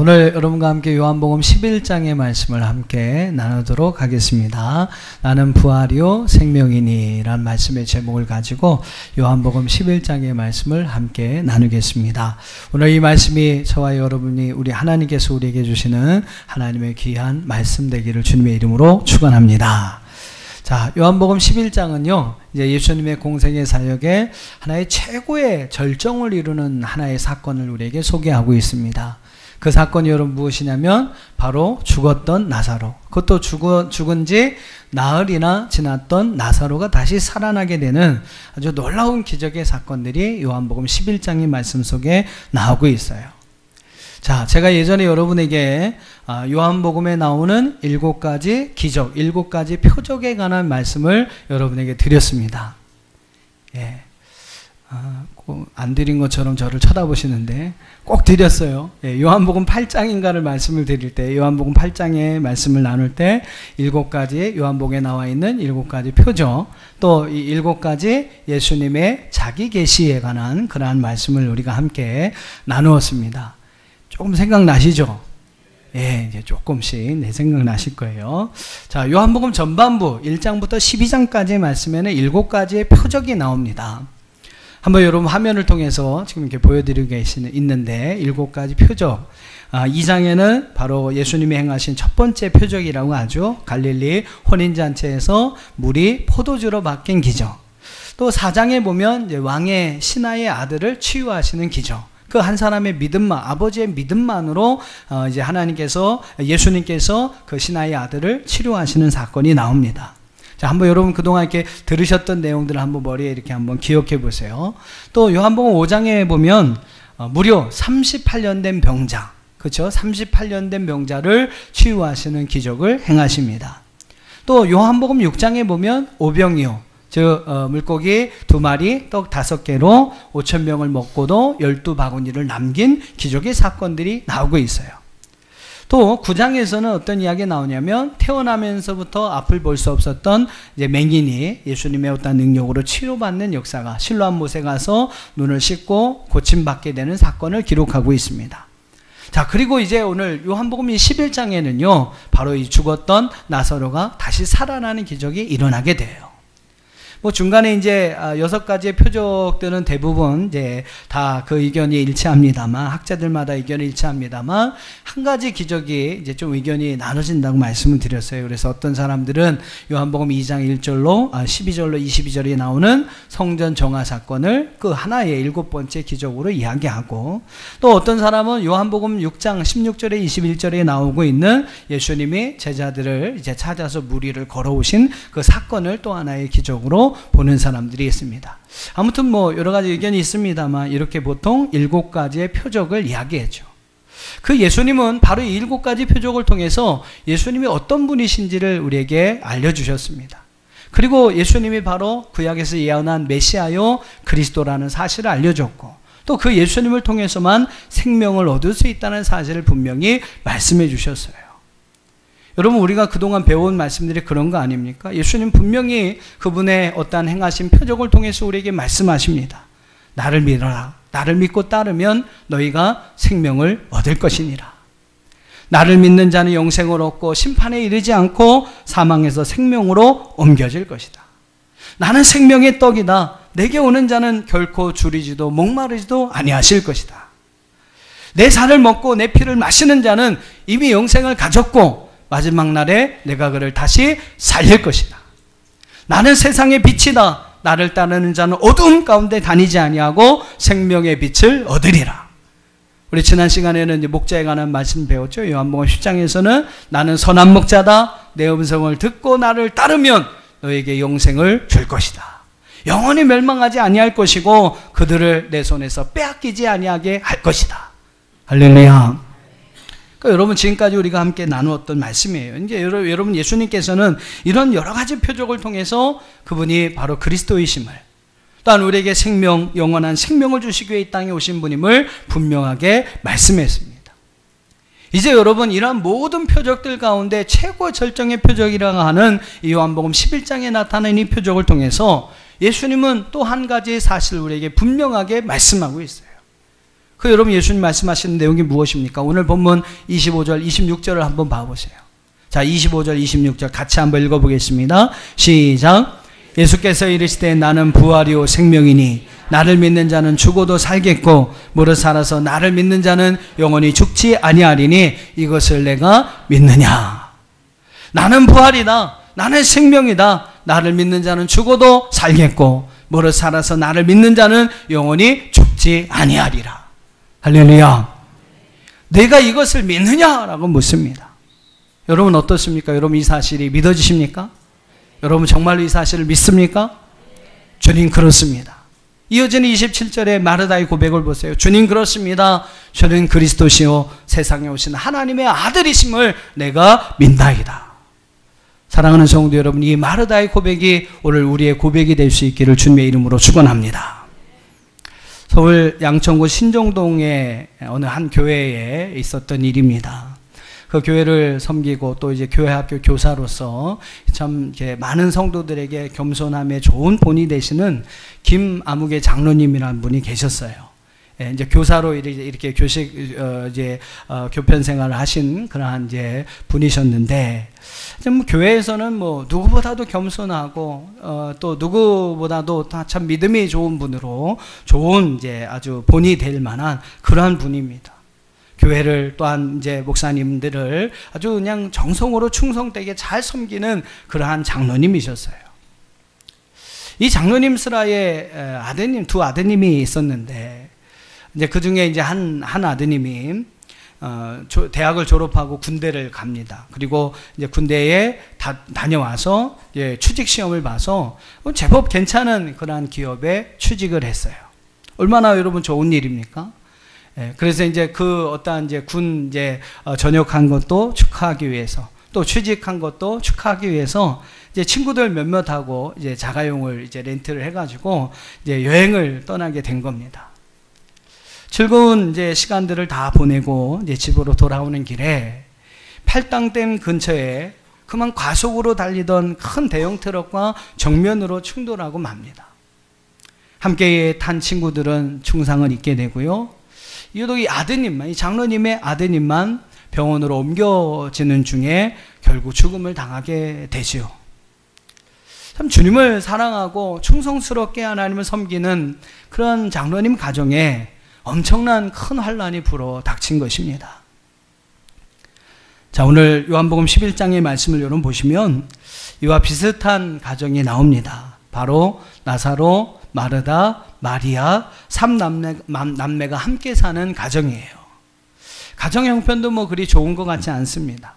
오늘 여러분과 함께 요한복음 11장의 말씀을 함께 나누도록 하겠습니다. 나는 부활이요 생명이니 라는 말씀의 제목을 가지고 요한복음 11장의 말씀을 함께 나누겠습니다. 오늘 이 말씀이 저와 여러분이 우리 하나님께서 우리에게 주시는 하나님의 귀한 말씀 되기를 주님의 이름으로 축원합니다. 자, 요한복음 11장은요, 이제 예수님의 공생의 사역에 하나의 최고의 절정을 이루는 하나의 사건을 우리에게 소개하고 있습니다. 그 사건이 여러분 무엇이냐면 바로 죽었던 나사로, 그것도 죽은 지 나흘이나 지났던 나사로가 다시 살아나게 되는 아주 놀라운 기적의 사건들이 요한복음 11장의 말씀 속에 나오고 있어요. 자, 제가 예전에 여러분에게 요한복음에 나오는 7가지 기적, 7가지 표적에 관한 말씀을 여러분에게 드렸습니다. 예. 안 드린 것처럼 저를 쳐다보시는데 꼭 드렸어요. 예, 요한복음 8장인가를 말씀을 드릴 때, 요한복음 8장의 말씀을 나눌 때 7가지 요한복음에 나와 있는 7가지 표적, 또 이 7가지 예수님의 자기 계시에 관한 그러한 말씀을 우리가 함께 나누었습니다. 조금 생각나시죠? 예, 이제 조금씩 내 생각나실 거예요. 자, 요한복음 전반부 1장부터 12장까지의 말씀에는 7가지의 표적이 나옵니다. 한번 여러분 화면을 통해서 지금 이렇게 보여드리고 있는데 7가지 표적. 2장에는 바로 예수님이 행하신 첫 번째 표적이라고 하죠. 갈릴리 혼인잔치에서 물이 포도주로 바뀐 기적. 또 4장에 보면 이제 왕의 신하의 아들을 치유하시는 기적. 그 한 사람의 믿음만, 아버지의 믿음만으로 이제 하나님께서, 예수님께서 그 신하의 아들을 치료하시는 사건이 나옵니다. 자, 한번 여러분 그동안 이렇게 들으셨던 내용들을 한번 머리에 이렇게 한번 기억해 보세요. 또 요한복음 5장에 보면 무려 38년 된 병자, 그렇죠? 38년 된 병자를 치유하시는 기적을 행하십니다. 또 요한복음 6장에 보면 오병이어, 즉 물고기 2마리, 떡 5개로 5,000명을 먹고도 12바구니를 남긴 기적의 사건들이 나오고 있어요. 또 9장에서는 어떤 이야기가 나오냐면 태어나면서부터 앞을 볼 수 없었던 이제 맹인이 예수님의 어떤 능력으로 치료받는 역사가, 실로암 못에 가서 눈을 씻고 고침받게 되는 사건을 기록하고 있습니다. 자, 그리고 이제 오늘 요한복음 11장에는요, 바로 이 죽었던 나사로가 다시 살아나는 기적이 일어나게 돼요. 뭐 중간에 이제 6가지의 표적들은 대부분 이제 다 그 의견이 일치합니다만, 학자들마다 의견이 일치합니다만, 한 가지 기적이 이제 좀 의견이 나눠진다고 말씀을 드렸어요. 그래서 어떤 사람들은 요한복음 2장 1절로 12절로 22절에 나오는 성전 정화 사건을 그 하나의 7번째 기적으로 이야기하고, 또 어떤 사람은 요한복음 6장 16절에 21절에 나오고 있는 예수님이 제자들을 이제 찾아서 무리를 걸어오신 그 사건을 또 하나의 기적으로 보는 사람들이 있습니다. 아무튼 뭐 여러 가지 의견이 있습니다만 이렇게 보통 7가지의 표적을 이야기했죠. 그 예수님은 바로 이 7가지 표적을 통해서 예수님이 어떤 분이신지를 우리에게 알려주셨습니다. 그리고 예수님이 바로 구약에서 예언한 메시아요 그리스도라는 사실을 알려줬고, 또 그 예수님을 통해서만 생명을 얻을 수 있다는 사실을 분명히 말씀해 주셨어요. 여러분, 우리가 그동안 배워온 말씀들이 그런 거 아닙니까? 예수님 분명히 그분의 어떠한 행하신 표적을 통해서 우리에게 말씀하십니다. 나를 믿어라. 나를 믿고 따르면 너희가 생명을 얻을 것이니라. 나를 믿는 자는 영생을 얻고 심판에 이르지 않고 사망에서 생명으로 옮겨질 것이다. 나는 생명의 떡이다. 내게 오는 자는 결코 줄이지도 목마르지도 아니하실 것이다. 내 살을 먹고 내 피를 마시는 자는 이미 영생을 가졌고 마지막 날에 내가 그를 다시 살릴 것이다. 나는 세상의 빛이다. 나를 따르는 자는 어두움 가운데 다니지 아니하고 생명의 빛을 얻으리라. 우리 지난 시간에는 이제 목자에 관한 말씀 배웠죠. 요한복음 10장에서는 나는 선한 목자다. 내 음성을 듣고 나를 따르면 너에게 영생을 줄 것이다. 영원히 멸망하지 아니할 것이고 그들을 내 손에서 빼앗기지 아니하게 할 것이다. 할렐루야. 그러니까 여러분, 지금까지 우리가 함께 나누었던 말씀이에요. 이제 여러분, 예수님께서는 이런 여러 가지 표적을 통해서 그분이 바로 그리스도이심을, 또한 우리에게 생명, 영원한 생명을 주시기 위해 이 땅에 오신 분임을 분명하게 말씀했습니다. 이제 여러분, 이러한 모든 표적들 가운데 최고 절정의 표적이라고 하는 이 요한복음 11장에 나타난 이 표적을 통해서 예수님은 또 한 가지 사실을 우리에게 분명하게 말씀하고 있어요. 그 여러분 예수님 말씀하시는 내용이 무엇입니까? 오늘 본문 25절, 26절을 한번 봐보세요. 자, 25절, 26절 같이 한번 읽어보겠습니다. 시작. 예수께서 이르시되 나는 부활이요 생명이니 나를 믿는 자는 죽어도 살겠고 무릇 살아서 나를 믿는 자는 영원히 죽지 아니하리니 이것을 내가 믿느냐. 나는 부활이다. 나는 생명이다. 나를 믿는 자는 죽어도 살겠고 무릇 살아서 나를 믿는 자는 영원히 죽지 아니하리라. 할렐루야. 내가 이것을 믿느냐라고 묻습니다. 여러분 어떻습니까? 여러분 이 사실이 믿어지십니까? 여러분 정말로 이 사실을 믿습니까? 주님 그렇습니다. 이어지는 27절의 마르다의 고백을 보세요. 주님 그렇습니다. 저는 그리스도시요 세상에 오신 하나님의 아들이심을 내가 믿나이다. 사랑하는 성도 여러분, 이 마르다의 고백이 오늘 우리의 고백이 될 수 있기를 주님의 이름으로 축원합니다. 서울 양천구 신정동의 어느 한 교회에 있었던 일입니다. 그 교회를 섬기고 또 이제 교회 학교 교사로서 참 이렇게 많은 성도들에게 겸손함에 좋은 본이 되시는 김아무개 장로님이라는 분이 계셨어요. 예, 이제 교사로 이렇게 교편 생활을 하신 그러한 이제 분이셨는데, 뭐 교회에서는 뭐 누구보다도 겸손하고 또 누구보다도 다 참 믿음이 좋은 분으로 좋은 이제 아주 본이 될 만한 그러한 분입니다. 교회를 또한 이제 목사님들을 아주 그냥 정성으로 충성되게 잘 섬기는 그러한 장로님이셨어요. 이 장로님 슬하에 아드님, 두 아드님이 있었는데, 이제 그 중에 이제 한 아드님이 대학을 졸업하고 군대를 갑니다. 그리고 이제 군대에 다녀와서 이제 취직 시험을 봐서 제법 괜찮은 그러한 기업에 취직을 했어요. 얼마나 여러분 좋은 일입니까? 예, 그래서 이제 그 어떠한 이제 군 전역한 것도 축하하기 위해서, 또 취직한 것도 축하하기 위해서 이제 친구들 몇몇하고 이제 자가용을 이제 렌트를 해가지고 이제 여행을 떠나게 된 겁니다. 즐거운 이제 시간들을 다 보내고 이제 집으로 돌아오는 길에 팔당댐 근처에 그만 과속으로 달리던 큰 대형 트럭과 정면으로 충돌하고 맙니다. 함께 탄 친구들은 중상을 입게 되고요. 유독 이 아드님만, 이 장로님의 아드님만 병원으로 옮겨지는 중에 결국 죽음을 당하게 되지요. 참 주님을 사랑하고 충성스럽게 하나님을 섬기는 그런 장로님 가정에 엄청난 큰 환란이 불어 닥친 것입니다. 자, 오늘 요한복음 11장의 말씀을 여러분 보시면 이와 비슷한 가정이 나옵니다. 바로 나사로, 마르다, 마리아, 3남매가 함께 사는 가정이에요. 가정 형편도 뭐 그리 좋은 것 같지 않습니다.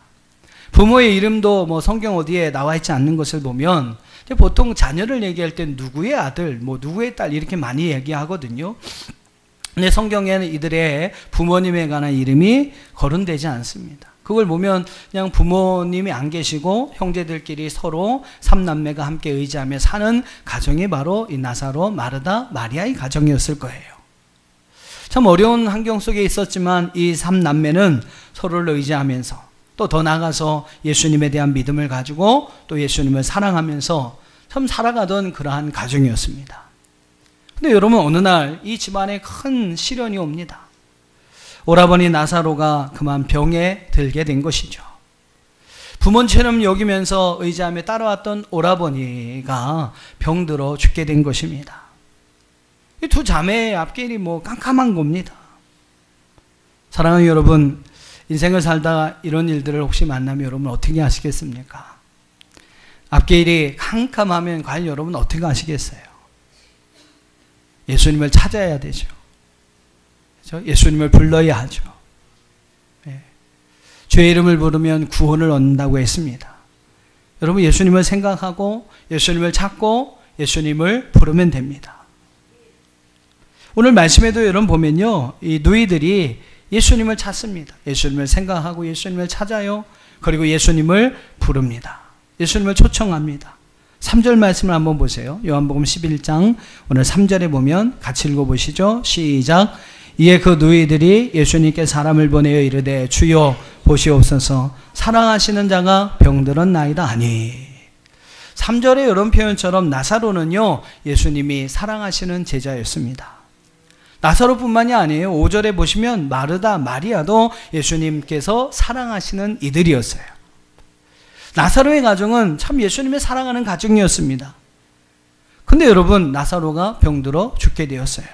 부모의 이름도 뭐 성경 어디에 나와 있지 않는 것을 보면 보통 자녀를 얘기할 때 누구의 아들, 뭐 누구의 딸 이렇게 많이 얘기하거든요. 근데 성경에는 이들의 부모님에 관한 이름이 거론되지 않습니다. 그걸 보면 그냥 부모님이 안 계시고 형제들끼리 서로 3남매가 함께 의지하며 사는 가정이 바로 이 나사로, 마르다, 마리아의 가정이었을 거예요. 참 어려운 환경 속에 있었지만 이 3남매는 서로를 의지하면서 또 더 나아가서 예수님에 대한 믿음을 가지고 또 예수님을 사랑하면서 참 살아가던 그러한 가정이었습니다. 근데 여러분 어느 날 이 집안에 큰 시련이 옵니다. 오라버니 나사로가 그만 병에 들게 된 것이죠. 부모처럼 여기면서 의지하며 따라왔던 오라버니가 병들어 죽게 된 것입니다. 이 두 자매의 앞길이 뭐 깜깜한 겁니다. 사랑하는 여러분, 인생을 살다가 이런 일들을 혹시 만나면 여러분 어떻게 하시겠습니까? 앞길이 캄캄하면 과연 여러분 어떻게 하시겠어요? 예수님을 찾아야 되죠. 그렇죠? 예수님을 불러야 하죠. 네. 주의 이름을 부르면 구원을 얻는다고 했습니다. 여러분 예수님을 생각하고 예수님을 찾고 예수님을 부르면 됩니다. 오늘 말씀에도 여러분 보면요, 이 누이들이 예수님을 찾습니다. 예수님을 생각하고 예수님을 찾아요. 그리고 예수님을 부릅니다. 예수님을 초청합니다. 3절 말씀을 한번 보세요. 요한복음 11장 오늘 3절에 보면 같이 읽어보시죠. 시작. 이에 그 누이들이 예수님께 사람을 보내어 이르되 주여 보시옵소서 사랑하시는 자가 병들었나이다 하니. 3절의 이런 표현처럼 나사로는요 예수님이 사랑하시는 제자였습니다. 나사로뿐만이 아니에요. 5절에 보시면 마르다, 마리아도 예수님께서 사랑하시는 이들이었어요. 나사로의 가정은 참 예수님의 사랑하는 가정이었습니다. 근데 여러분, 나사로가 병들어 죽게 되었어요.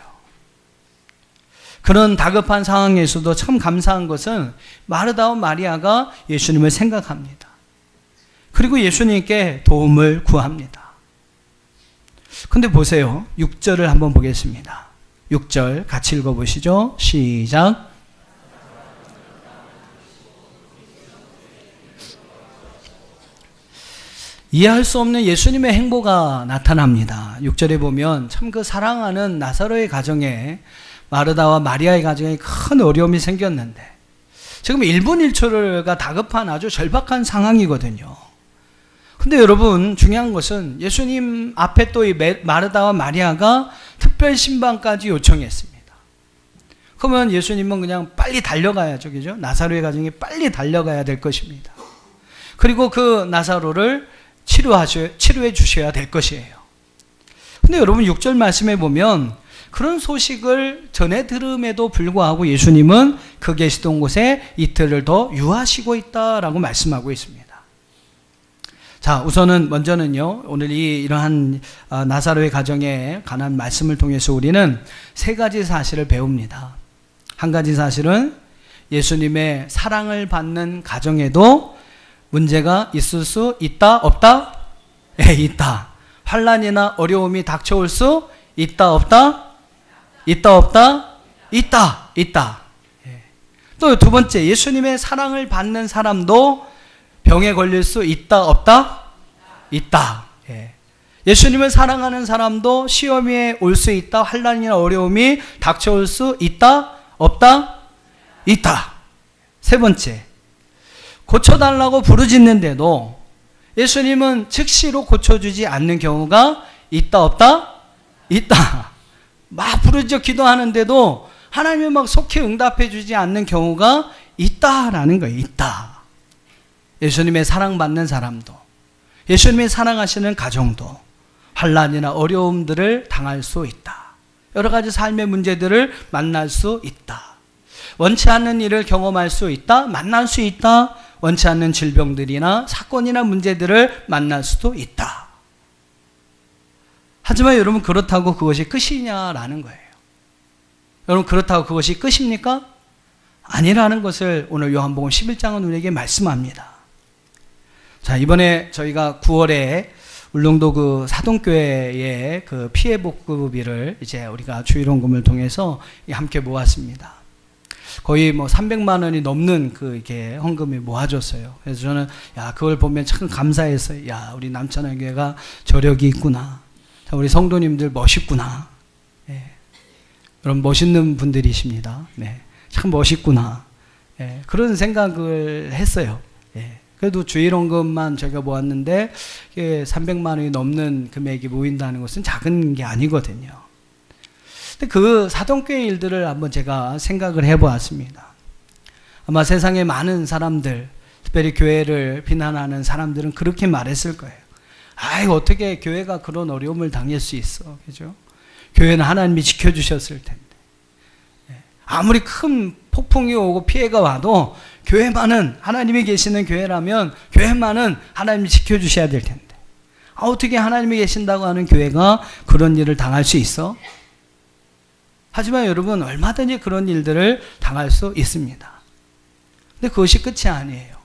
그런 다급한 상황에서도 참 감사한 것은 마르다와 마리아가 예수님을 생각합니다. 그리고 예수님께 도움을 구합니다. 근데 보세요. 6절을 한번 보겠습니다. 6절 같이 읽어보시죠. 시작. 이해할 수 없는 예수님의 행보가 나타납니다. 6절에 보면 참 그 사랑하는 나사로의 가정에, 마르다와 마리아의 가정에 큰 어려움이 생겼는데 지금 1분 1초가 다급한 아주 절박한 상황이거든요. 근데 여러분, 중요한 것은 예수님 앞에 또 이 마르다와 마리아가 특별 신방까지 요청했습니다. 그러면 예수님은 그냥 빨리 달려가야죠. 그죠? 나사로의 가정이 빨리 달려가야 될 것입니다. 그리고 그 나사로를 치료해 주셔야 될 것이에요. 근데 여러분, 6절 말씀에 보면 그런 소식을 전해 들음에도 불구하고 예수님은 그 계시던 곳에 이틀을 더 유하시고 있다라고 말씀하고 있습니다. 자, 우선은 먼저는요, 오늘 이러한 나사로의 가정에 관한 말씀을 통해서 우리는 세 가지 사실을 배웁니다. 한 가지 사실은 예수님의 사랑을 받는 가정에도 문제가 있을 수 있다, 없다? 네, 있다. 환난이나 어려움이 닥쳐올 수 있다, 없다? 있다, 없다? 있다, 있다. 또 두 번째, 예수님의 사랑을 받는 사람도 병에 걸릴 수 있다, 없다? 있다. 예수님을 사랑하는 사람도 시험에 올 수 있다, 환난이나 어려움이 닥쳐올 수 있다, 없다? 있다. 세 번째, 고쳐달라고 부르짖는데도 예수님은 즉시로 고쳐주지 않는 경우가 있다, 없다? 있다. 막 부르짖어 기도하는데도 하나님이 막 속히 응답해 주지 않는 경우가 있다라는 거예요. 있다. 예수님의 사랑받는 사람도, 예수님의 사랑하시는 가정도 환난이나 어려움들을 당할 수 있다. 여러 가지 삶의 문제들을 만날 수 있다. 원치 않는 일을 경험할 수 있다. 만날 수 있다. 원치 않는 질병들이나 사건이나 문제들을 만날 수도 있다. 하지만 여러분, 그렇다고 그것이 끝이냐라는 거예요. 여러분, 그렇다고 그것이 끝입니까? 아니라는 것을 오늘 요한복음 11장은 우리에게 말씀합니다. 자, 이번에 저희가 9월에 울릉도 그 사동교회의 그 피해 복구비를 이제 우리가 주일원금을 통해서 함께 모았습니다. 거의 뭐 300만 원이 넘는 그 이렇게 헌금이 모아졌어요. 그래서 저는 그걸 보면 참 감사했어요. 우리 남천한 교회가 저력이 있구나. 우리 성도님들 멋있구나. 여러분, 멋있는 분들이십니다. 참 멋있구나. 그런 생각을 했어요. 그래도 주일원금만 저희가 모았는데 300만 원이 넘는 금액이 모인다는 것은 작은 게 아니거든요. 근데 그 사동교회 일들을 한번 제가 생각을 해보았습니다. 아마 세상에 많은 사람들, 특별히 교회를 비난하는 사람들은 그렇게 말했을 거예요. 어떻게 교회가 그런 어려움을 당할 수 있어. 그죠? 교회는 하나님이 지켜주셨을 텐데. 아무리 큰 폭풍이 오고 피해가 와도 교회만은, 하나님이 계시는 교회라면 교회만은 하나님이 지켜주셔야 될 텐데. 어떻게 하나님이 계신다고 하는 교회가 그런 일을 당할 수 있어? 하지만 여러분, 얼마든지 그런 일들을 당할 수 있습니다. 근데 그것이 끝이 아니에요.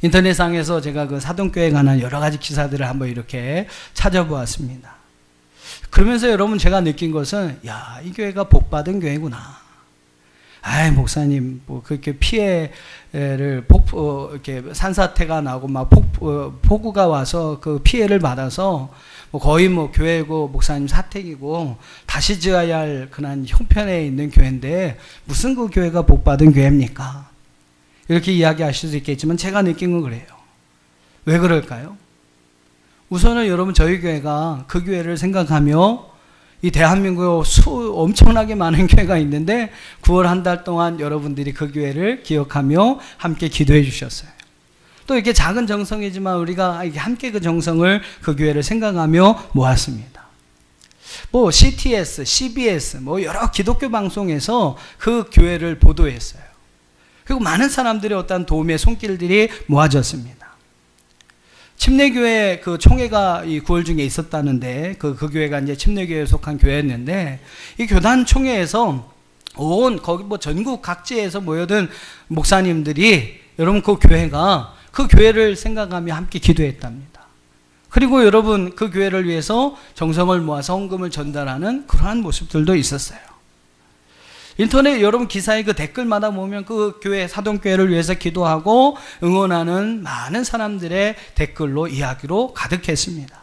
인터넷상에서 제가 그 사동교회에 관한 여러 가지 기사들을 한번 이렇게 찾아보았습니다. 그러면서 여러분, 제가 느낀 것은, 이 교회가 복받은 교회구나. 목사님, 뭐, 그렇게 피해를, 이렇게 산사태가 나고, 막 폭우가 와서 그 피해를 받아서, 거의 교회고, 목사님 사택이고, 다시 지어야 할 그런 형편에 있는 교회인데, 무슨 그 교회가 복받은 교회입니까? 이렇게 이야기하실 수 있겠지만, 제가 느낀 건 그래요. 왜 그럴까요? 우선은 여러분, 저희 교회가 그 교회를 생각하며 이 대한민국에 엄청나게 많은 교회가 있는데 9월 한 달 동안 여러분들이 그 교회를 기억하며 함께 기도해 주셨어요. 또 이렇게 작은 정성이지만 우리가 함께 그 정성을, 그 교회를 생각하며 모았습니다. 뭐 CTS, CBS, 뭐 여러 기독교 방송에서 그 교회를 보도했어요. 그리고 많은 사람들의 어떤 도움의 손길들이 모아졌습니다. 침례교회 그 총회가 이 9월 중에 있었다는데 그 교회가 이제 침례교회에 속한 교회였는데 이 교단 총회에서 거기 뭐 전국 각지에서 모여든 목사님들이 여러분 그 교회가 그 교회를 생각하며 함께 기도했답니다. 그리고 여러분 그 교회를 위해서 정성을 모아서 헌금을 전달하는 그러한 모습들도 있었어요. 인터넷 여러분 기사의 그 댓글마다 보면 그 교회 사동교회를 위해서 기도하고 응원하는 많은 사람들의 댓글로 이야기로 가득했습니다.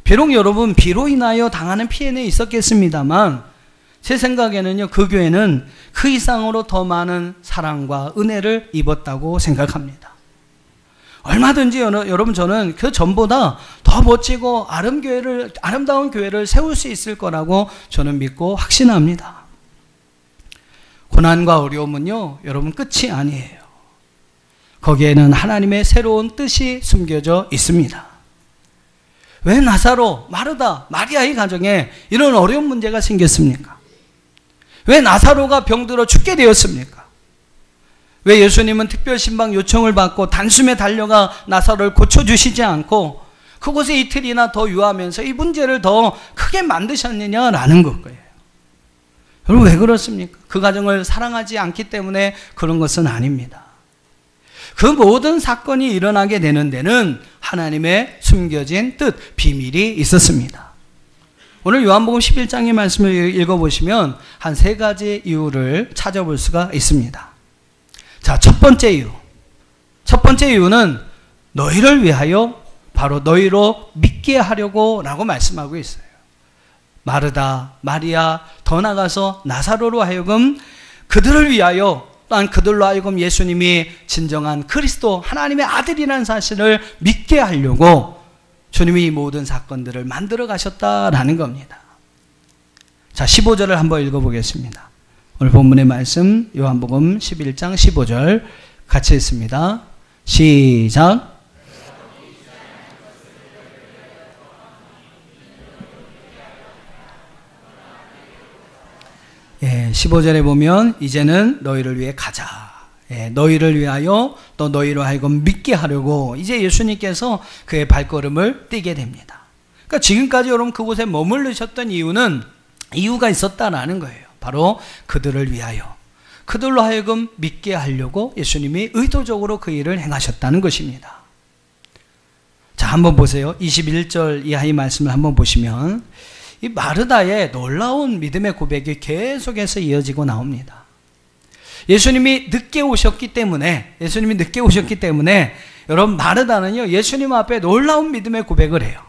비록 여러분 비로 인하여 당하는 피해는 있었겠습니다만 제 생각에는요 그 교회는 그 이상으로 더 많은 사랑과 은혜를 입었다고 생각합니다. 얼마든지 여러분 저는 그 전보다 더 멋지고 아름다운 교회를 세울 수 있을 거라고 저는 믿고 확신합니다. 고난과 어려움은요 여러분 끝이 아니에요. 거기에는 하나님의 새로운 뜻이 숨겨져 있습니다. 왜 나사로, 마르다, 마리아의 가정에 이런 어려운 문제가 생겼습니까? 왜 나사로가 병들어 죽게 되었습니까? 왜 예수님은 특별신방 요청을 받고 단숨에 달려가 나사로를 고쳐주시지 않고 그곳에 이틀이나 더 유하면서 이 문제를 더 크게 만드셨느냐라는 거예요. 여러분 왜 그렇습니까? 그 가정을 사랑하지 않기 때문에 그런 것은 아닙니다. 그 모든 사건이 일어나게 되는 데는 하나님의 숨겨진 뜻, 비밀이 있었습니다. 오늘 요한복음 11장의 말씀을 읽어보시면 한 3가지 이유를 찾아볼 수가 있습니다. 자, 첫 번째 이유. 첫 번째 이유는 너희를 위하여 바로 너희로 믿게 하려고 라고 말씀하고 있어요. 마르다, 마리아, 더 나가서 나사로로 하여금 그들을 위하여 또한 그들로 하여금 예수님이 진정한 그리스도 하나님의 아들이라는 사실을 믿게 하려고 주님이 이 모든 사건들을 만들어 가셨다라는 겁니다. 자, 15절을 한번 읽어보겠습니다. 오늘 본문의 말씀 요한복음 11장 15절 같이 읽습니다. 시작. 예, 15절에 보면 이제는 너희를 위해 가자. 예, 너희를 위하여 또 너희로 하여금 믿게 하려고 이제 예수님께서 그의 발걸음을 띄게 됩니다. 그러니까 지금까지 여러분 그곳에 머물르셨던 이유가 있었다라는 거예요. 바로 그들을 위하여 그들로 하여금 믿게 하려고 예수님이 의도적으로 그 일을 행하셨다는 것입니다. 자, 한번 보세요. 21절 이하의 말씀을 한번 보시면 이 마르다의 놀라운 믿음의 고백이 계속해서 이어지고 나옵니다. 예수님이 늦게 오셨기 때문에 여러분 마르다는요 예수님 앞에 놀라운 믿음의 고백을 해요.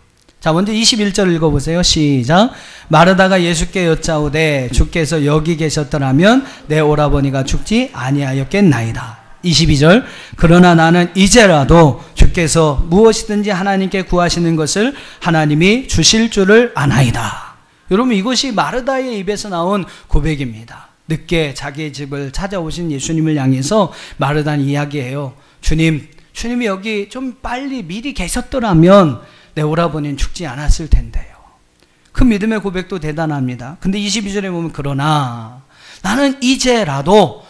자, 먼저 21절 읽어보세요. 시작. 마르다가 예수께 여짜오되 주께서 여기 계셨더라면 내 오라버니가 죽지 아니하였겠나이다. 22절. 그러나 나는 이제라도 주께서 무엇이든지 하나님께 구하시는 것을 하나님이 주실 줄을 아나이다. 여러분 이것이 마르다의 입에서 나온 고백입니다. 늦게 자기의 집을 찾아오신 예수님을 향해서 마르다는 이야기해요. 주님이 여기 좀 빨리 미리 계셨더라면 내 오라버니는 죽지 않았을 텐데요. 그 믿음의 고백도 대단합니다. 근데 22절에 보면 그러나 나는 이제라도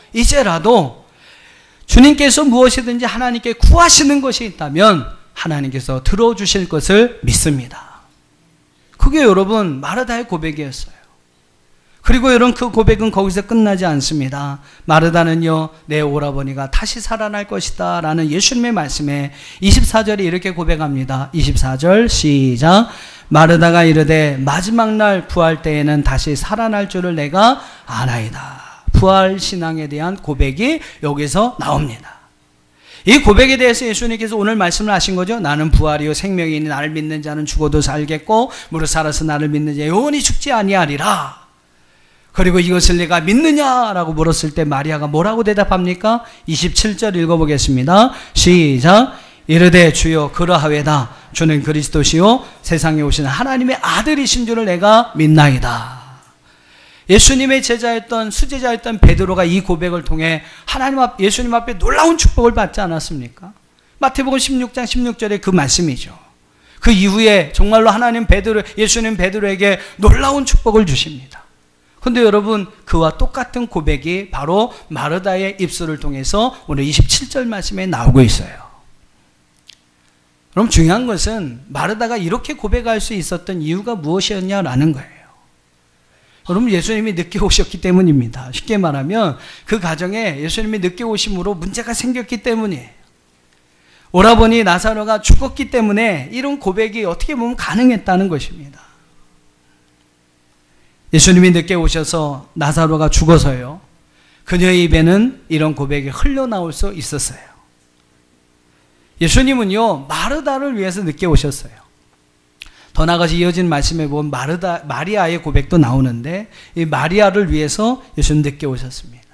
주님께서 무엇이든지 하나님께 구하시는 것이 있다면 하나님께서 들어주실 것을 믿습니다. 그게 여러분 마르다의 고백이었어요. 그리고 여러분 그 고백은 거기서 끝나지 않습니다. 마르다는요 내 오라버니가 다시 살아날 것이다 라는 예수님의 말씀에 24절에 이렇게 고백합니다. 24절 시작. 마르다가 이르되 마지막 날 부활 때에는 다시 살아날 줄을 내가 아나이다. 부활 신앙에 대한 고백이 여기서 나옵니다. 이 고백에 대해서 예수님께서 오늘 말씀을 하신 거죠. 나는 부활이요 생명이니 나를 믿는 자는 죽어도 살겠고 무릇 살아서 나를 믿는 자 영원히 죽지 아니하리라. 그리고 이것을 내가 믿느냐라고 물었을 때 마리아가 뭐라고 대답합니까? 27절 읽어보겠습니다. 시작. 이르되 주여 그러하외다. 주는 그리스도시요 세상에 오신 하나님의 아들이신 줄을 내가 믿나이다. 예수님의 수제자였던 베드로가 이 고백을 통해 예수님 앞에 놀라운 축복을 받지 않았습니까? 마태복음 16장 16절에 그 말씀이죠. 그 이후에 정말로 예수님 베드로에게 놀라운 축복을 주십니다. 근데 여러분, 그와 똑같은 고백이 바로 마르다의 입술을 통해서 오늘 27절 말씀에 나오고 있어요. 그럼 중요한 것은 마르다가 이렇게 고백할 수 있었던 이유가 무엇이었냐라는 거예요. 여러분, 예수님이 늦게 오셨기 때문입니다. 쉽게 말하면 그 가정에 예수님이 늦게 오심으로 문제가 생겼기 때문이에요. 오라버니 나사로가 죽었기 때문에 이런 고백이 어떻게 보면 가능했다는 것입니다. 예수님이 늦게 오셔서 나사로가 죽어서요, 그녀의 입에는 이런 고백이 흘러나올 수 있었어요. 예수님은요, 마르다를 위해서 늦게 오셨어요. 더 나아가서 이어진 말씀에 보면 마리아의 고백도 나오는데, 이 마리아를 위해서 예수님 늦게 오셨습니다.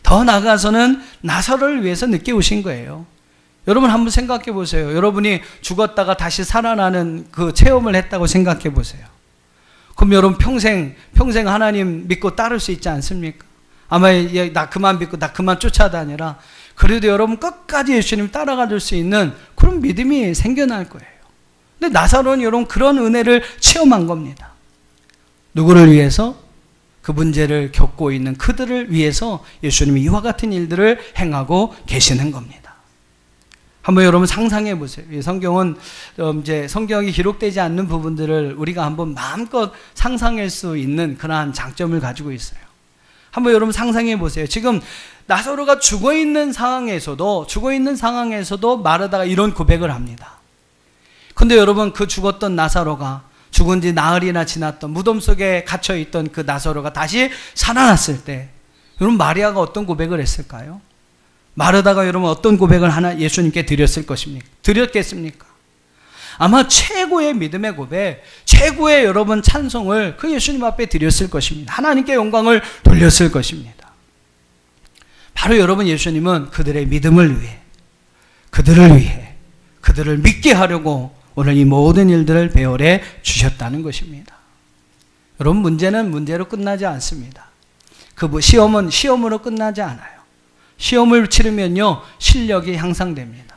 더 나아가서는 나사로를 위해서 늦게 오신 거예요. 여러분 한번 생각해 보세요. 여러분이 죽었다가 다시 살아나는 그 체험을 했다고 생각해 보세요. 그럼 여러분 평생 하나님 믿고 따를 수 있지 않습니까? 아마 나 그만 믿고 나 그만 쫓아다니라. 그래도 여러분 끝까지 예수님 따라갈 수 있는 그런 믿음이 생겨날 거예요. 근데 나사로는 여러분 그런 은혜를 체험한 겁니다. 누구를 위해서? 그 문제를 겪고 있는 그들을 위해서 예수님이 이와 같은 일들을 행하고 계시는 겁니다. 한번 여러분 상상해 보세요. 성경은 이제 성경이 기록되지 않는 부분들을 우리가 한번 마음껏 상상할 수 있는 그러한 장점을 가지고 있어요. 한번 여러분 상상해 보세요. 지금 나사로가 죽어 있는 상황에서도 마르다가 이런 고백을 합니다. 근데 여러분, 그 죽었던 나사로가 죽은 지 나흘이나 지났던 무덤 속에 갇혀 있던 그 나사로가 다시 살아났을 때 여러분, 마리아가 어떤 고백을 했을까요? 마르다가 여러분 어떤 고백을 하나 예수님께 드렸겠습니까? 아마 최고의 믿음의 고백, 최고의 여러분 찬송을 그 예수님 앞에 드렸을 것입니다. 하나님께 영광을 돌렸을 것입니다. 바로 여러분, 예수님은 그들의 믿음을 위해, 그들을 믿게 하려고 오늘 이 모든 일들을 배열해 주셨다는 것입니다. 여러분, 문제는 문제로 끝나지 않습니다. 시험은 시험으로 끝나지 않아요. 시험을 치르면요, 실력이 향상됩니다.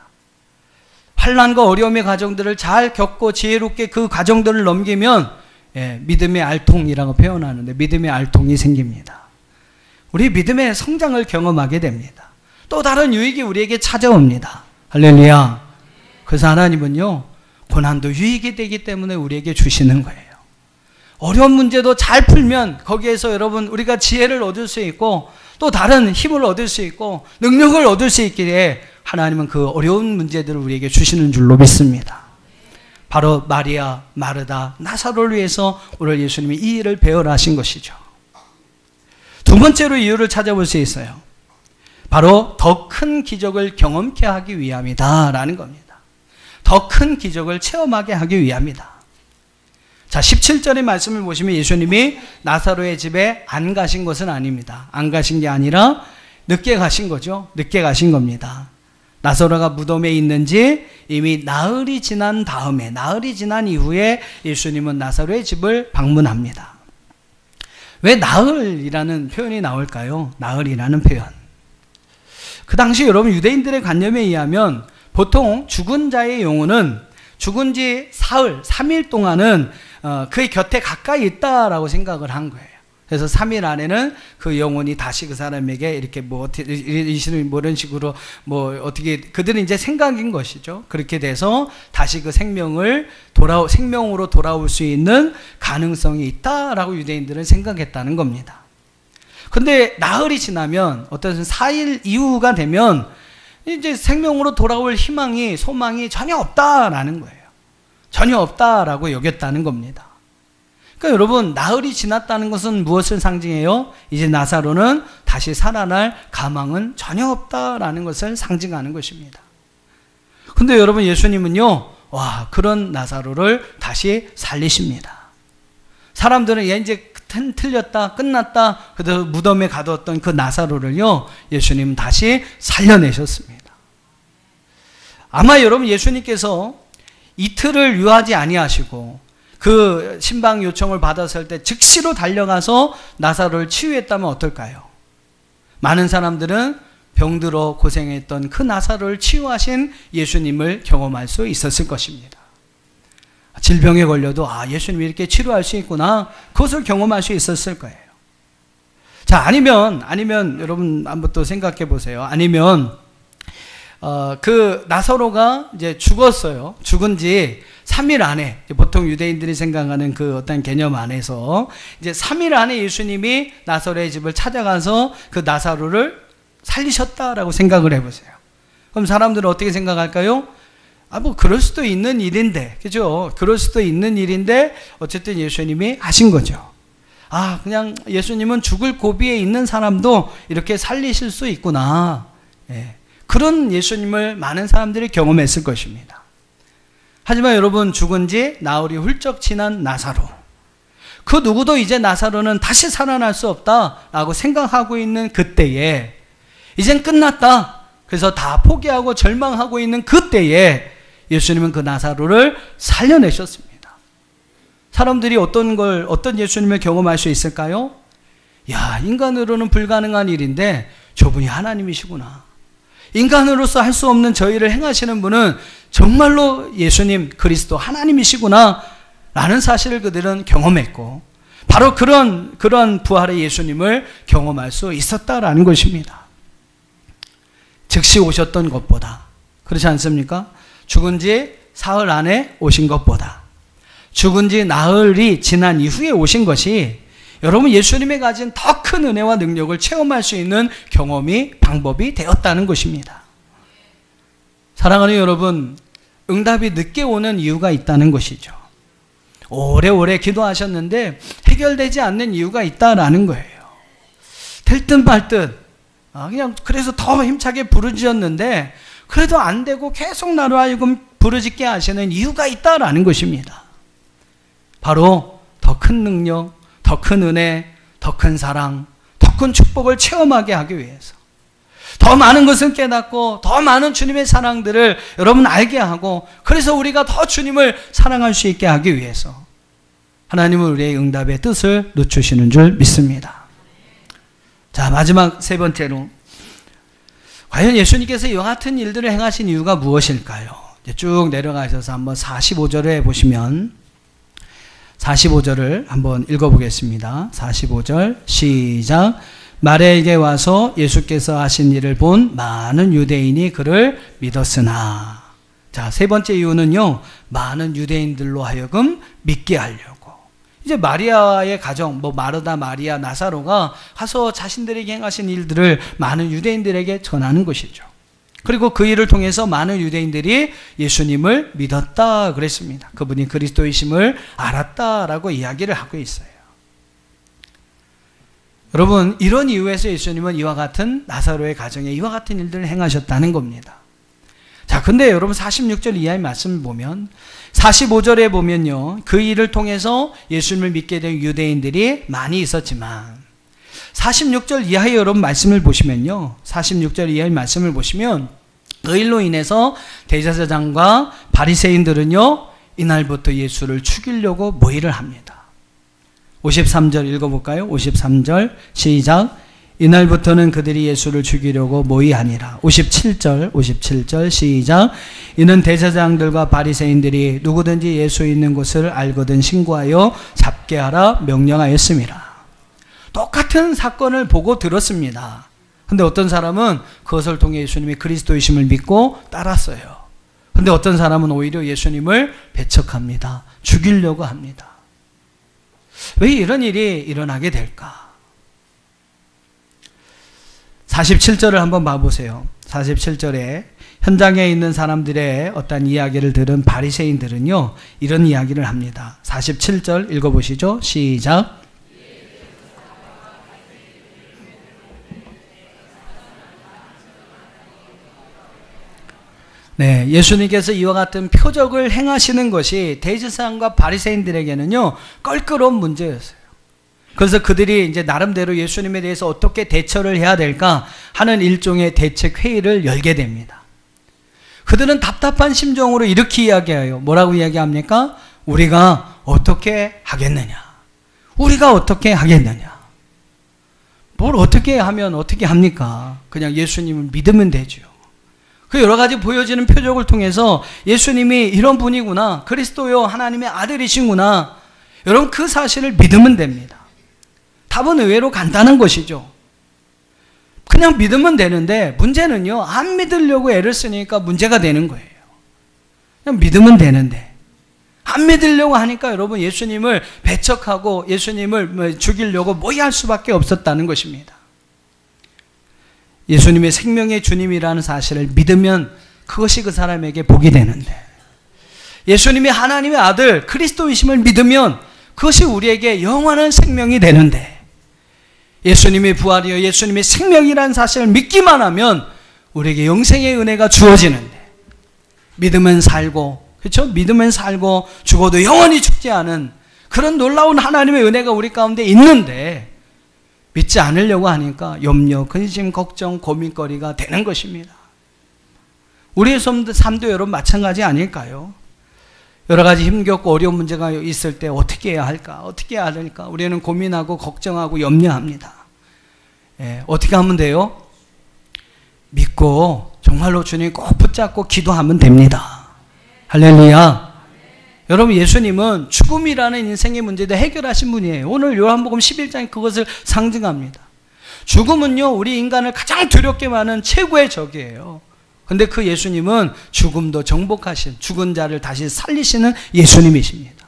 환난과 어려움의 과정들을 잘 겪고 지혜롭게 그 과정들을 넘기면 믿음의 알통이라고 표현하는데, 믿음의 알통이 생깁니다. 우리 믿음의 성장을 경험하게 됩니다. 또 다른 유익이 우리에게 찾아옵니다. 할렐루야. 그래서 하나님은요, 고난도 유익이 되기 때문에 우리에게 주시는 거예요. 어려운 문제도 잘 풀면 거기에서 여러분 우리가 지혜를 얻을 수 있고 또 다른 힘을 얻을 수 있고 능력을 얻을 수 있기에 하나님은 그 어려운 문제들을 우리에게 주시는 줄로 믿습니다. 바로 마리아, 마르다, 나사로를 위해서 오늘 예수님이 이 일을 배열하신 것이죠. 두 번째로 이유를 찾아볼 수 있어요. 바로 더 큰 기적을 경험케 하기 위함이다 라는 겁니다. 더 큰 기적을 체험하게 하기 위함이다. 자, 17절의 말씀을 보시면 예수님이 나사로의 집에 안 가신 것은 아닙니다. 안 가신 게 아니라 늦게 가신 거죠. 늦게 가신 겁니다. 나사로가 무덤에 있는지 이미 나흘이 지난 이후에 예수님은 나사로의 집을 방문합니다. 왜 나흘이라는 표현이 나올까요? 나흘이라는 표현. 그 당시 여러분 유대인들의 관념에 의하면 보통 죽은 자의 영혼은 죽은 지 사흘, 3일 동안은 그의 곁에 가까이 있다라고 생각을 한 거예요. 그래서 3일 안에는 그 영혼이 다시 그 사람에게 이렇게 이런 식으로 어떻게 그들은 이제 생각인 것이죠. 그렇게 돼서 다시 그 생명으로 돌아올 수 있는 가능성이 있다라고 유대인들은 생각했다는 겁니다. 근데 나흘이 지나면 어떤 4일 이후가 되면 이제 생명으로 돌아올 소망이 전혀 없다라는 거예요. 전혀 없다라고 여겼다는 겁니다. 그러니까 여러분, 나흘이 지났다는 것은 무엇을 상징해요? 이제 나사로는 다시 살아날 가망은 전혀 없다라는 것을 상징하는 것입니다. 근데 여러분, 예수님은요, 그런 나사로를 다시 살리십니다. 사람들은 이제 틀렸다, 끝났다, 그래서 무덤에 가뒀던 그 나사로를요, 예수님은 다시 살려내셨습니다. 아마 여러분, 예수님께서 이틀을 유하지 아니하시고 그 신방 요청을 받았을 때 즉시로 달려가서 나사로를 치유했다면 어떨까요? 많은 사람들은 병들어 고생했던 그 나사로를 치유하신 예수님을 경험할 수 있었을 것입니다. 질병에 걸려도 예수님이 이렇게 치료할 수 있구나, 그것을 경험할 수 있었을 거예요. 자, 아니면 여러분 한번 또 생각해 보세요. 아니면 그 나사로가 이제 죽었어요. 죽은 지 3일 안에, 보통 유대인들이 생각하는 그 어떤 개념 안에서 이제 3일 안에 예수님이 나사로의 집을 찾아가서 그 나사로를 살리셨다라고 생각을 해보세요. 그럼 사람들은 어떻게 생각할까요? 뭐 그럴 수도 있는 일인데, 그죠? 그럴 수도 있는 일인데 어쨌든 예수님이 하신 거죠. 그냥 예수님은 죽을 고비에 있는 사람도 이렇게 살리실 수 있구나. 그런 예수님을 많은 사람들이 경험했을 것입니다. 하지만 여러분, 죽은 지 나흘이 훌쩍 지난 나사로, 그 누구도 이제 나사로는 다시 살아날 수 없다라고 생각하고 있는 그때에, 이젠 끝났다, 그래서 다 포기하고 절망하고 있는 그때에 예수님은 그 나사로를 살려내셨습니다. 사람들이 어떤 예수님을 경험할 수 있을까요? 인간으로는 불가능한 일인데 저분이 하나님이시구나. 인간으로서 할 수 없는 저희를 행하시는 분은 정말로 예수님 그리스도 하나님이시구나 라는 사실을 그들은 경험했고, 바로 그런 부활의 예수님을 경험할 수 있었다라는 것입니다. 즉시 오셨던 것보다, 그렇지 않습니까? 죽은 지 사흘 안에 오신 것보다, 죽은 지 나흘이 지난 이후에 오신 것이 여러분 예수님이 가진 더 큰 은혜와 능력을 체험할 수 있는 방법이 되었다는 것입니다. 사랑하는 여러분, 응답이 늦게 오는 이유가 있다는 것이죠. 오래오래 기도하셨는데 해결되지 않는 이유가 있다라는 거예요. 될 듯 말 듯, 그냥 그래서 더 힘차게 부르짖었는데 그래도 안 되고 계속 나로 하여금 부르짖게 하시는 이유가 있다라는 것입니다. 바로 더 큰 능력, 더 큰 은혜, 더 큰 사랑, 더 큰 축복을 체험하게 하기 위해서, 더 많은 것을 깨닫고 더 많은 주님의 사랑들을 여러분 알게 하고, 그래서 우리가 더 주님을 사랑할 수 있게 하기 위해서 하나님은 우리의 응답의 뜻을 늦추시는 줄 믿습니다. 자, 마지막 세 번째로, 과연 예수님께서 이와 같은 일들을 행하신 이유가 무엇일까요? 이제 쭉 내려가셔서 한번 45절에 보시면, 45절을 한번 읽어보겠습니다. 45절 시작. 마리아에게 와서 예수께서 하신 일을 본 많은 유대인이 그를 믿었으나. 자, 세 번째 이유는요, 많은 유대인들로 하여금 믿게 하려고. 이제 마리아의 가정, 마르다, 마리아, 나사로가 가서 자신들에게 행하신 일들을 많은 유대인들에게 전하는 것이죠. 그리고 그 일을 통해서 많은 유대인들이 예수님을 믿었다 그랬습니다. 그분이 그리스도이심을 알았다라고 이야기를 하고 있어요. 여러분, 이런 이유에서 예수님은 이와 같은 나사로의 가정에 이와 같은 일들을 행하셨다는 겁니다. 자, 근데 여러분 46절 이하의 말씀을 보면, 45절에 보면요, 그 일을 통해서 예수님을 믿게 된 유대인들이 많이 있었지만, 46절 이하의 여러분 말씀을 보시면요, 46절 이하의 말씀을 보시면 그 일로 인해서 대제사장과 바리새인들은요, 이날부터 예수를 죽이려고 모의를 합니다. 53절 읽어볼까요? 53절 시작. 이날부터는 그들이 예수를 죽이려고 모의하니라. 57절 시작. 이는 대제사장들과 바리새인들이 누구든지 예수 있는 곳을 알거든 신고하여 잡게 하라 명령하였습니다. 똑같은 사건을 보고 들었습니다. 근데 어떤 사람은 그것을 통해 예수님이 그리스도이심을 믿고 따랐어요. 근데 어떤 사람은 오히려 예수님을 배척합니다. 죽이려고 합니다. 왜 이런 일이 일어나게 될까? 47절을 한번 봐보세요. 47절에 현장에 있는 사람들의 어떤 이야기를 들은 바리새인들은요, 이런 이야기를 합니다. 47절 읽어보시죠. 시작. 네, 예수님께서 이와 같은 표적을 행하시는 것이 대제사장과 바리새인들에게는요, 껄끄러운 문제였어요. 그래서 그들이 이제 나름대로 예수님에 대해서 어떻게 대처를 해야 될까 하는 일종의 대책 회의를 열게 됩니다. 그들은 답답한 심정으로 이렇게 이야기해요. 뭐라고 이야기합니까? 우리가 어떻게 하겠느냐? 우리가 어떻게 하겠느냐? 뭘 어떻게 하면 어떻게 합니까? 그냥 예수님을 믿으면 되죠. 그 여러 가지 보여지는 표적을 통해서 예수님이 이런 분이구나, 그리스도요 하나님의 아들이시구나, 여러분 그 사실을 믿으면 됩니다. 답은 의외로 간단한 것이죠. 그냥 믿으면 되는데 문제는요, 안 믿으려고 애를 쓰니까 문제가 되는 거예요. 그냥 믿으면 되는데 안 믿으려고 하니까 여러분 예수님을 배척하고 예수님을 죽이려고 모의할 수밖에 없었다는 것입니다. 예수님의 생명의 주님이라는 사실을 믿으면 그것이 그 사람에게 복이 되는데, 예수님이 하나님의 아들 그리스도이심을 믿으면 그것이 우리에게 영원한 생명이 되는데, 예수님의 부활이요 예수님의 생명이라는 사실을 믿기만 하면 우리에게 영생의 은혜가 주어지는데, 믿으면 살고, 그렇죠? 믿으면 살고 죽어도 영원히 죽지 않은 그런 놀라운 하나님의 은혜가 우리 가운데 있는데, 믿지 않으려고 하니까 염려, 근심, 걱정, 고민거리가 되는 것입니다. 우리의 삶도 여러분 마찬가지 아닐까요? 여러 가지 힘겹고 어려운 문제가 있을 때 어떻게 해야 할까? 어떻게 해야 할까? 우리는 고민하고 걱정하고 염려합니다. 어떻게 하면 돼요? 믿고 정말로 주님 꼭 붙잡고 기도하면 됩니다. 할렐루야. 여러분 예수님은 죽음이라는 인생의 문제도 해결하신 분이에요. 오늘 요한복음 11장이 그것을 상징합니다. 죽음은요 우리 인간을 가장 두렵게 하는 최고의 적이에요. 근데 그 예수님은 죽음도 정복하신, 죽은 자를 다시 살리시는 예수님이십니다.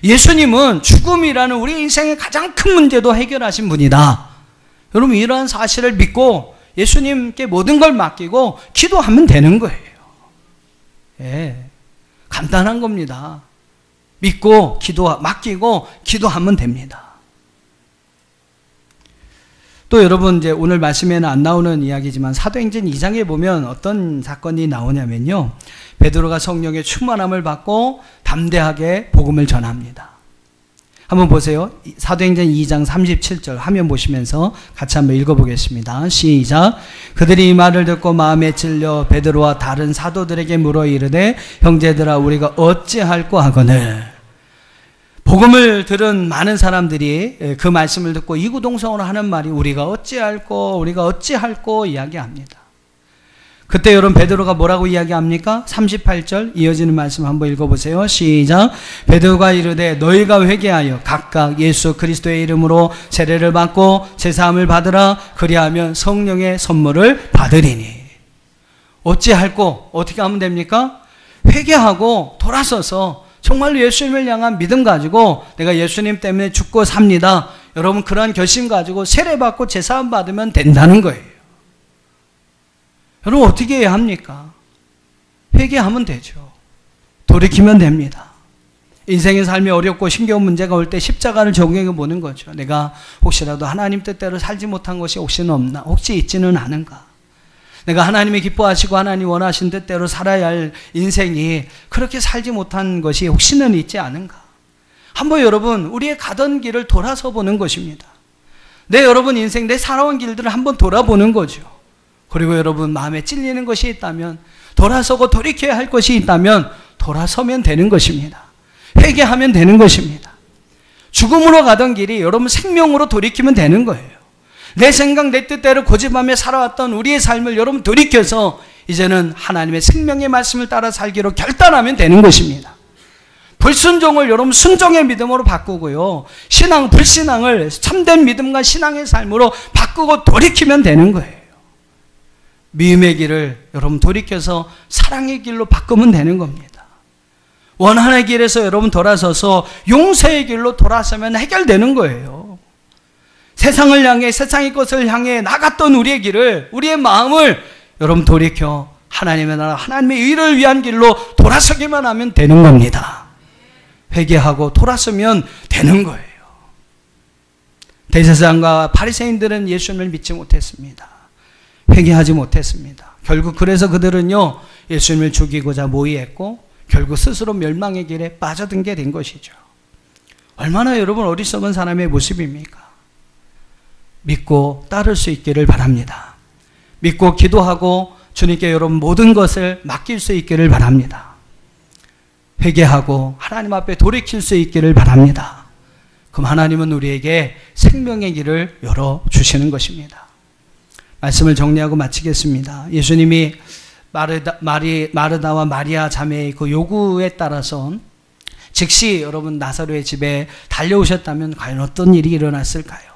예수님은 죽음이라는 우리 인생의 가장 큰 문제도 해결하신 분이다. 여러분 이러한 사실을 믿고 예수님께 모든 걸 맡기고 기도하면 되는 거예요. 간단한 겁니다. 믿고 맡기고 기도하면 됩니다. 또 여러분 이제 오늘 말씀에는 안 나오는 이야기지만 사도행전 2장에 보면 어떤 사건이 나오냐면요, 베드로가 성령의 충만함을 받고 담대하게 복음을 전합니다. 한번 보세요. 사도행전 2장 37절 화면 보시면서 같이 한번 읽어보겠습니다. 시작. 그들이 이 말을 듣고 마음에 찔려 베드로와 다른 사도들에게 물어 이르되 형제들아 우리가 어찌할꼬 하거늘. 복음을 들은 많은 사람들이 그 말씀을 듣고 이구동성으로 하는 말이 우리가 어찌할꼬 이야기합니다. 그때 여러분 베드로가 뭐라고 이야기합니까? 38절 이어지는 말씀 한번 읽어보세요. 시작. 베드로가 이르되 너희가 회개하여 각각 예수 그리스도의 이름으로 세례를 받고 제사함을 받으라. 그리하면 성령의 선물을 받으리니. 어찌할꼬? 어떻게 하면 됩니까? 회개하고 돌아서서 정말로 예수님을 향한 믿음 가지고 내가 예수님 때문에 죽고 삽니다. 여러분 그러한 결심 가지고 세례 받고 제사함 받으면 된다는 거예요. 여러분 어떻게 해야 합니까? 회개하면 되죠. 돌이키면 됩니다. 인생의 삶이 어렵고 힘겨운 문제가 올 때 십자가를 적용해 보는 거죠. 내가 혹시라도 하나님 뜻대로 살지 못한 것이 혹시 있지는 않은가? 내가 하나님이 기뻐하시고 하나님 원하신 뜻대로 살아야 할 인생이 그렇게 살지 못한 것이 혹시는 있지 않은가? 한번 여러분 우리의 가던 길을 돌아서 보는 것입니다. 여러분 인생, 내 살아온 길들을 한번 돌아보는 거죠. 그리고 여러분 마음에 찔리는 것이 있다면, 돌아서고 돌이켜야 할 것이 있다면 돌아서면 되는 것입니다. 회개하면 되는 것입니다. 죽음으로 가던 길이 여러분 생명으로 돌이키면 되는 거예요. 내 생각 내 뜻대로 고집하며 살아왔던 우리의 삶을 여러분 돌이켜서 이제는 하나님의 생명의 말씀을 따라 살기로 결단하면 되는 것입니다. 불순종을 여러분 순종의 믿음으로 바꾸고요, 신앙 불신앙을 참된 믿음과 신앙의 삶으로 바꾸고 돌이키면 되는 거예요. 미움의 길을 여러분 돌이켜서 사랑의 길로 바꾸면 되는 겁니다. 원한의 길에서 여러분 돌아서서 용서의 길로 돌아서면 해결되는 거예요. 세상을 향해, 세상의 것을 향해 나갔던 우리의 길을, 우리의 마음을 여러분 돌이켜 하나님의 나라, 하나님의 의를 위한 길로 돌아서기만 하면 되는 겁니다. 회개하고 돌아서면 되는 거예요. 대제사장과 바리새인들은 예수님을 믿지 못했습니다. 회개하지 못했습니다. 결국 그래서 그들은요 예수님을 죽이고자 모의했고 결국 스스로 멸망의 길에 빠져든 게 된 것이죠. 얼마나 여러분 어리석은 사람의 모습입니까? 믿고 따를 수 있기를 바랍니다. 믿고 기도하고 주님께 여러분 모든 것을 맡길 수 있기를 바랍니다. 회개하고 하나님 앞에 돌이킬 수 있기를 바랍니다. 그럼 하나님은 우리에게 생명의 길을 열어주시는 것입니다. 말씀을 정리하고 마치겠습니다. 예수님이 마르다와 마리아 자매의 그 요구에 따라서 즉시 여러분 나사로의 집에 달려오셨다면 과연 어떤 일이 일어났을까요?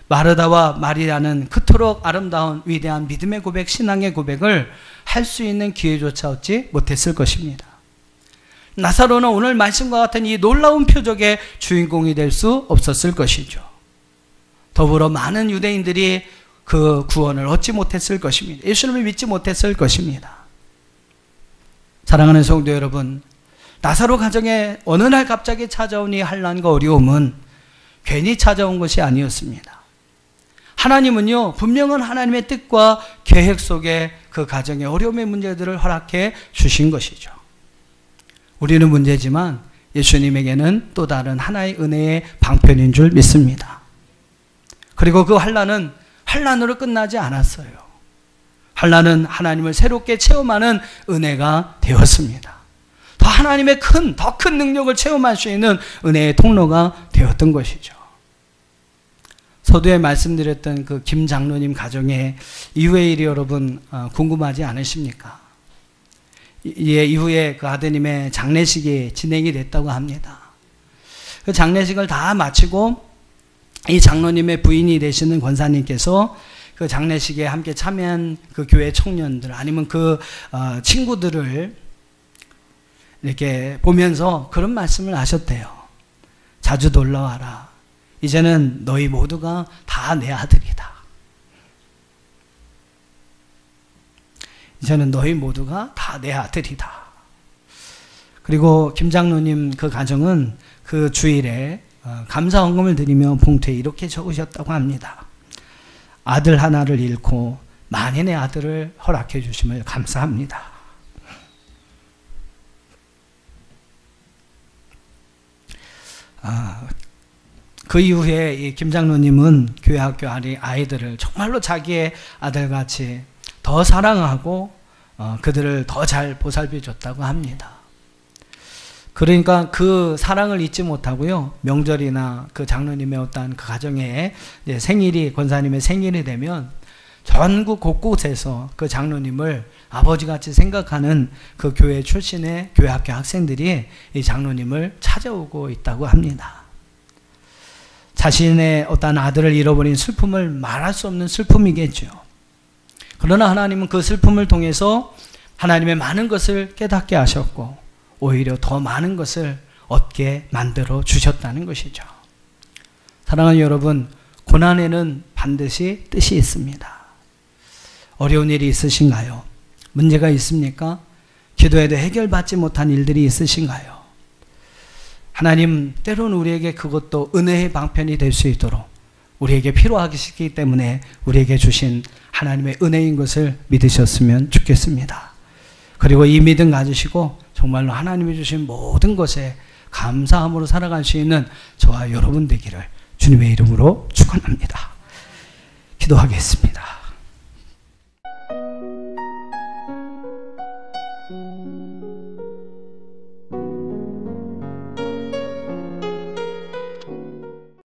마르다와 마리아는 그토록 아름다운 위대한 믿음의 고백, 신앙의 고백을 할 수 있는 기회조차 얻지 못했을 것입니다. 나사로는 오늘 말씀과 같은 이 놀라운 표적의 주인공이 될 수 없었을 것이죠. 더불어 많은 유대인들이 그 구원을 얻지 못했을 것입니다. 예수님을 믿지 못했을 것입니다. 사랑하는 성도 여러분, 나사로 가정에 어느 날 갑자기 찾아온 이 환난과 어려움은 괜히 찾아온 것이 아니었습니다. 하나님은요, 분명한 하나님의 뜻과 계획 속에 그 가정의 어려움의 문제들을 허락해 주신 것이죠. 우리는 문제지만 예수님에게는 또 다른 하나의 은혜의 방편인 줄 믿습니다. 그리고 그 환난은 환난으로 끝나지 않았어요. 환난은 하나님을 새롭게 체험하는 은혜가 되었습니다. 더 하나님의 더 큰 능력을 체험할 수 있는 은혜의 통로가 되었던 것이죠. 서두에 말씀드렸던 그 김 장로님 가정의 이후의 일이 여러분 궁금하지 않으십니까? 이후에 그 아드님의 장례식이 진행이 됐다고 합니다. 그 장례식을 다 마치고 이 장로님의 부인이 되시는 권사님께서 그 장례식에 함께 참여한 그 교회 청년들 아니면 그 친구들을 이렇게 보면서 그런 말씀을 하셨대요. 자주 놀러와라. 이제는 너희 모두가 다 내 아들이다. 이제는 너희 모두가 다 내 아들이다. 그리고 김 장로님 그 가정은 그 주일에 감사 헌금을 드리며 봉투에 이렇게 적으셨다고 합니다. 아들 하나를 잃고 만인의 아들을 허락해 주심을 감사합니다. 그 이후에 이 김 장로님은 교회 학교 아이들을 정말로 자기의 아들같이 더 사랑하고 그들을 더 잘 보살펴 줬다고 합니다. 그러니까 그 사랑을 잊지 못하고요, 명절이나 그 장로님의 어떤 그 가정의 생일이, 권사님의 생일이 되면 전국 곳곳에서 그 장로님을 아버지같이 생각하는 그 교회 출신의 교회 학교 학생들이 이 장로님을 찾아오고 있다고 합니다. 자신의 어떤 아들을 잃어버린 슬픔을 말할 수 없는 슬픔이겠죠. 그러나 하나님은 그 슬픔을 통해서 하나님의 많은 것을 깨닫게 하셨고 오히려 더 많은 것을 얻게 만들어 주셨다는 것이죠. 사랑하는 여러분, 고난에는 반드시 뜻이 있습니다. 어려운 일이 있으신가요? 문제가 있습니까? 기도해도 해결받지 못한 일들이 있으신가요? 하나님 때로는 우리에게 그것도 은혜의 방편이 될 수 있도록 우리에게 필요하시기 때문에 우리에게 주신 하나님의 은혜인 것을 믿으셨으면 좋겠습니다. 그리고 이 믿음 가지시고 정말로 하나님이 주신 모든 것에 감사함으로 살아갈 수 있는 저와 여러분 되기를 주님의 이름으로 축원합니다. 기도하겠습니다.